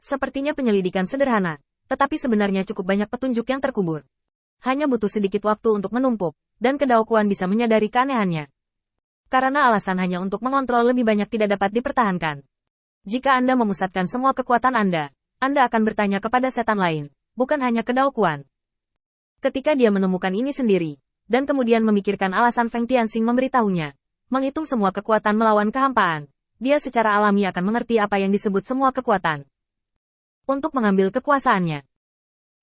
Sepertinya penyelidikan sederhana, tetapi sebenarnya cukup banyak petunjuk yang terkubur. Hanya butuh sedikit waktu untuk menumpuk, dan Kedao Kuan bisa menyadari keanehannya. Karena alasan hanya untuk mengontrol lebih banyak tidak dapat dipertahankan. Jika Anda memusatkan semua kekuatan Anda akan bertanya kepada setan lain, bukan hanya Kedao Kuan. Ketika dia menemukan ini sendiri, dan kemudian memikirkan alasan Feng Tianxing memberitahunya, menghitung semua kekuatan melawan kehampaan, dia secara alami akan mengerti apa yang disebut semua kekuatan. Untuk mengambil kekuasaannya.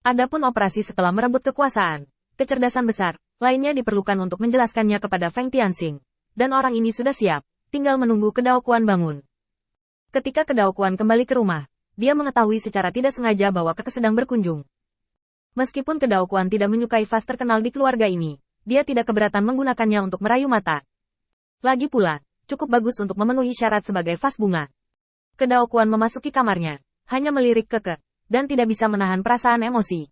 Adapun operasi setelah merebut kekuasaan, kecerdasan besar, lainnya diperlukan untuk menjelaskannya kepada Feng Tianxing. Dan orang ini sudah siap, tinggal menunggu Kedao Kuan bangun. Ketika Kedao Kuan kembali ke rumah, dia mengetahui secara tidak sengaja bahwa Keke sedang berkunjung. Meskipun Kedao Kuan tidak menyukai vas terkenal di keluarga ini, dia tidak keberatan menggunakannya untuk merayu mata. Lagi pula, cukup bagus untuk memenuhi syarat sebagai vas bunga. Kedao Kuan memasuki kamarnya, hanya melirik Keke, dan tidak bisa menahan perasaan emosi.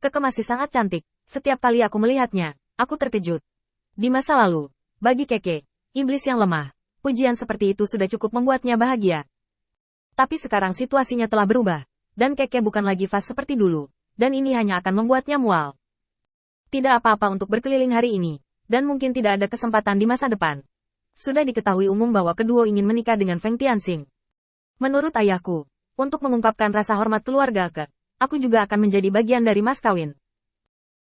Keke masih sangat cantik, setiap kali aku melihatnya, aku terkejut. Di masa lalu, bagi Keke, iblis yang lemah, pujian seperti itu sudah cukup membuatnya bahagia. Tapi sekarang situasinya telah berubah, dan Keke bukan lagi vas seperti dulu, dan ini hanya akan membuatnya mual. Tidak apa-apa untuk berkeliling hari ini, dan mungkin tidak ada kesempatan di masa depan. Sudah diketahui umum bahwa kedua ingin menikah dengan Feng Tianxing. Menurut ayahku, untuk mengungkapkan rasa hormat keluarga aku juga akan menjadi bagian dari mas kawin.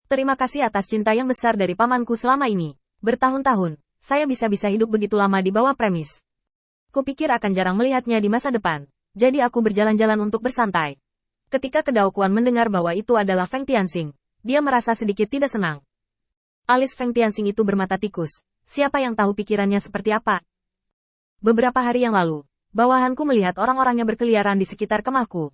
Terima kasih atas cinta yang besar dari pamanku selama ini. Bertahun-tahun, saya bisa-bisa hidup begitu lama di bawah premis. Kupikir akan jarang melihatnya di masa depan, jadi aku berjalan-jalan untuk bersantai. Ketika Kedao Kuan mendengar bahwa itu adalah Feng Tianxing, dia merasa sedikit tidak senang. Alis Feng Tianxing itu bermata tikus, siapa yang tahu pikirannya seperti apa? Beberapa hari yang lalu, bawahanku melihat orang-orangnya berkeliaran di sekitar kemahku.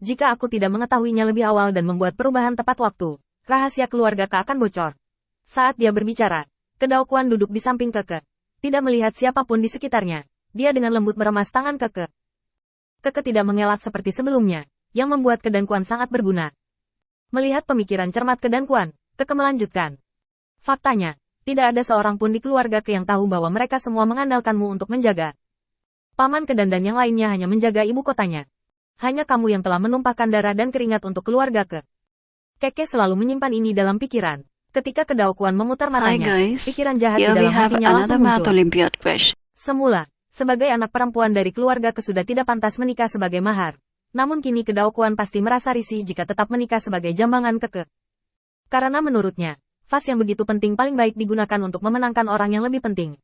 Jika aku tidak mengetahuinya lebih awal dan membuat perubahan tepat waktu, rahasia keluarga akan bocor. Saat dia berbicara, Kedao Kuan duduk di samping Keke. Tidak melihat siapapun di sekitarnya, dia dengan lembut meremas tangan Keke. Keke tidak mengelak seperti sebelumnya, yang membuat Kedan Kuan sangat berguna. Melihat pemikiran cermat Kedan Kuan, Keke melanjutkan. Faktanya, tidak ada seorang pun di keluarga yang tahu bahwa mereka semua mengandalkanmu untuk menjaga. Paman Kedan dan yang lainnya hanya menjaga ibu kotanya. Hanya kamu yang telah menumpahkan darah dan keringat untuk keluarga Keke selalu menyimpan ini dalam pikiran. Ketika Kedao Kuan memutar matanya, pikiran jahat di dalam hatinya langsung muncul. Semula, sebagai anak perempuan dari keluarga sudah tidak pantas menikah sebagai mahar. Namun kini Kedao Kuan pasti merasa risih jika tetap menikah sebagai jambangan Keke. Karena menurutnya, vas yang begitu penting paling baik digunakan untuk memenangkan orang yang lebih penting.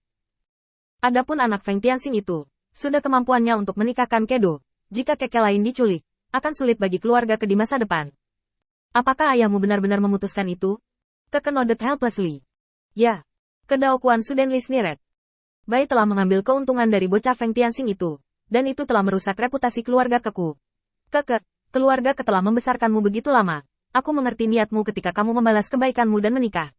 Adapun anak Feng Tianxing itu, sudah kemampuannya untuk menikahkan Kedo. Jika Keke lain diculik, akan sulit bagi keluarga di masa depan. Apakah ayahmu benar-benar memutuskan itu? Keke nodded helplessly. Ya. Kedao Kuan suddenly sneered. Bai telah mengambil keuntungan dari bocah Feng Tianxing itu, dan itu telah merusak reputasi keluarga Keku. Keke, keluarga telah membesarkanmu begitu lama. Aku mengerti niatmu ketika kamu membalas kebaikanmu dan menikah.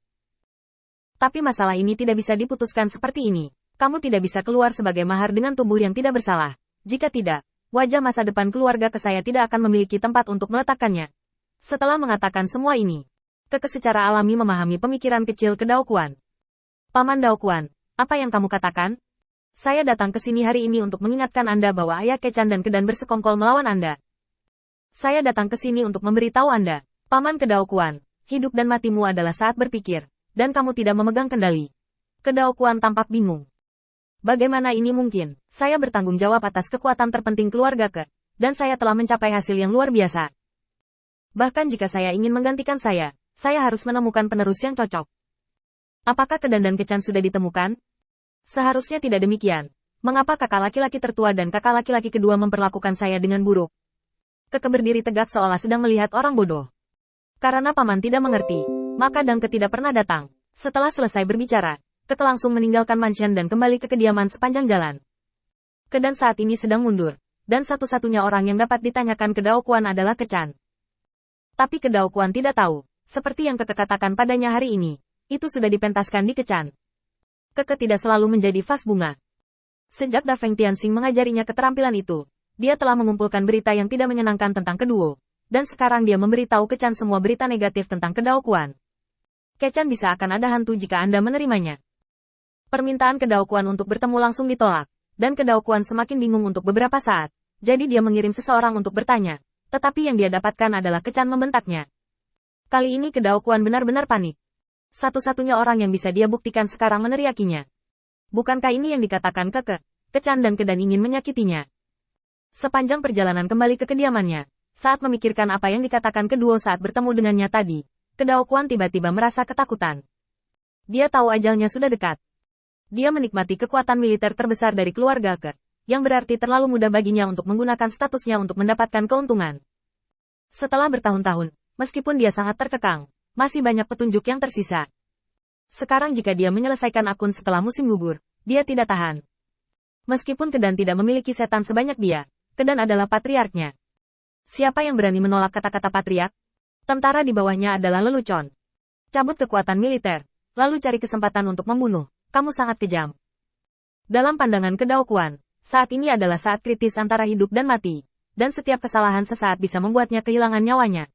Tapi masalah ini tidak bisa diputuskan seperti ini. Kamu tidak bisa keluar sebagai mahar dengan tubuh yang tidak bersalah. Jika tidak, wajah masa depan keluarga saya tidak akan memiliki tempat untuk meletakkannya. Setelah mengatakan semua ini, Keke secara alami memahami pemikiran kecil Kedao Kuan. Paman Dao Kuan, apa yang kamu katakan? Saya datang ke sini hari ini untuk mengingatkan Anda bahwa ayah Kechan dan Kedan bersekongkol melawan Anda. Saya datang ke sini untuk memberitahu Anda, Paman Kedao Kuan, hidup dan matimu adalah saat berpikir, dan kamu tidak memegang kendali. Kedao Kuan tampak bingung. Bagaimana ini mungkin? Saya bertanggung jawab atas kekuatan terpenting keluarga dan saya telah mencapai hasil yang luar biasa. Bahkan jika saya ingin menggantikan saya harus menemukan penerus yang cocok. Apakah Kedan dan Kechan sudah ditemukan? Seharusnya tidak demikian. Mengapa kakak laki-laki tertua dan kakak laki-laki kedua memperlakukan saya dengan buruk? Keke berdiri tegak seolah sedang melihat orang bodoh. Karena paman tidak mengerti, maka Dangke tidak pernah datang. Setelah selesai berbicara, Keke langsung meninggalkan mansion dan kembali ke kediaman sepanjang jalan. Kedan saat ini sedang mundur, dan satu-satunya orang yang dapat ditanyakan ke Dao Kuan adalah Kechan. Tapi ke Dao Kuan tidak tahu, seperti yang Keke katakan padanya hari ini, itu sudah dipentaskan di Kechan. Keke tidak selalu menjadi vas bunga. Sejak Da Feng Tianxing mengajarinya keterampilan itu, dia telah mengumpulkan berita yang tidak menyenangkan tentang keduo, dan sekarang dia memberitahu Kechan semua berita negatif tentang ke Dao Kuan. Kechan bisa akan ada hantu jika Anda menerimanya. Permintaan ke Dao Kuan untuk bertemu langsung ditolak, dan ke Dao Kuan semakin bingung untuk beberapa saat. Jadi dia mengirim seseorang untuk bertanya. Tetapi yang dia dapatkan adalah Kecan membentaknya. Kali ini Kedao Kuan benar-benar panik. Satu-satunya orang yang bisa dia buktikan sekarang meneriakinya. Bukankah ini yang dikatakan Kecan dan Kedan ingin menyakitinya? Sepanjang perjalanan kembali ke kediamannya, saat memikirkan apa yang dikatakan kedua saat bertemu dengannya tadi, Kedao Kuan tiba-tiba merasa ketakutan. Dia tahu ajalnya sudah dekat. Dia menikmati kekuatan militer terbesar dari keluarga yang berarti terlalu mudah baginya untuk menggunakan statusnya untuk mendapatkan keuntungan. Setelah bertahun-tahun, meskipun dia sangat terkekang, masih banyak petunjuk yang tersisa. Sekarang jika dia menyelesaikan akun setelah musim gugur, dia tidak tahan. Meskipun Kedan tidak memiliki setan sebanyak dia, Kedan adalah patriarknya. Siapa yang berani menolak kata-kata patriark? Tentara di bawahnya adalah lelucon. Cabut kekuatan militer, lalu cari kesempatan untuk membunuh. Kamu sangat kejam. Dalam pandangan Kedao Kuan, saat ini adalah saat kritis antara hidup dan mati, dan setiap kesalahan sesaat bisa membuatnya kehilangan nyawanya.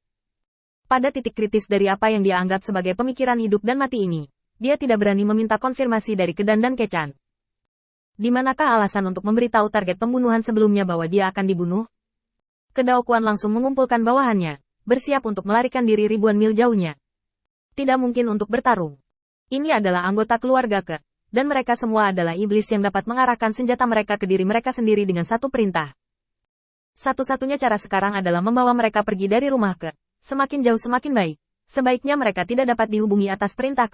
Pada titik kritis dari apa yang dia anggap sebagai pemikiran hidup dan mati ini, dia tidak berani meminta konfirmasi dari Kedan dan Kecan. Di manakah alasan untuk memberitahu target pembunuhan sebelumnya bahwa dia akan dibunuh? Kedao Kuan langsung mengumpulkan bawahannya, bersiap untuk melarikan diri ribuan mil jauhnya. Tidak mungkin untuk bertarung. Ini adalah anggota keluarga dan mereka semua adalah iblis yang dapat mengarahkan senjata mereka ke diri mereka sendiri dengan satu perintah. Satu-satunya cara sekarang adalah membawa mereka pergi dari rumah semakin jauh semakin baik. Sebaiknya mereka tidak dapat dihubungi atas perintah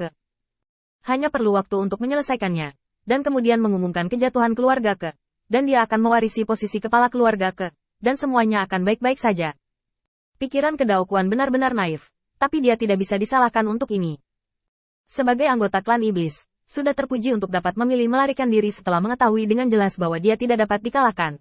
hanya perlu waktu untuk menyelesaikannya, dan kemudian mengumumkan kejatuhan keluarga dan dia akan mewarisi posisi kepala keluarga dan semuanya akan baik-baik saja. Pikiran Kedao Kuan benar-benar naif, tapi dia tidak bisa disalahkan untuk ini. Sebagai anggota klan iblis, sudah terpuji untuk dapat memilih melarikan diri setelah mengetahui dengan jelas bahwa dia tidak dapat dikalahkan.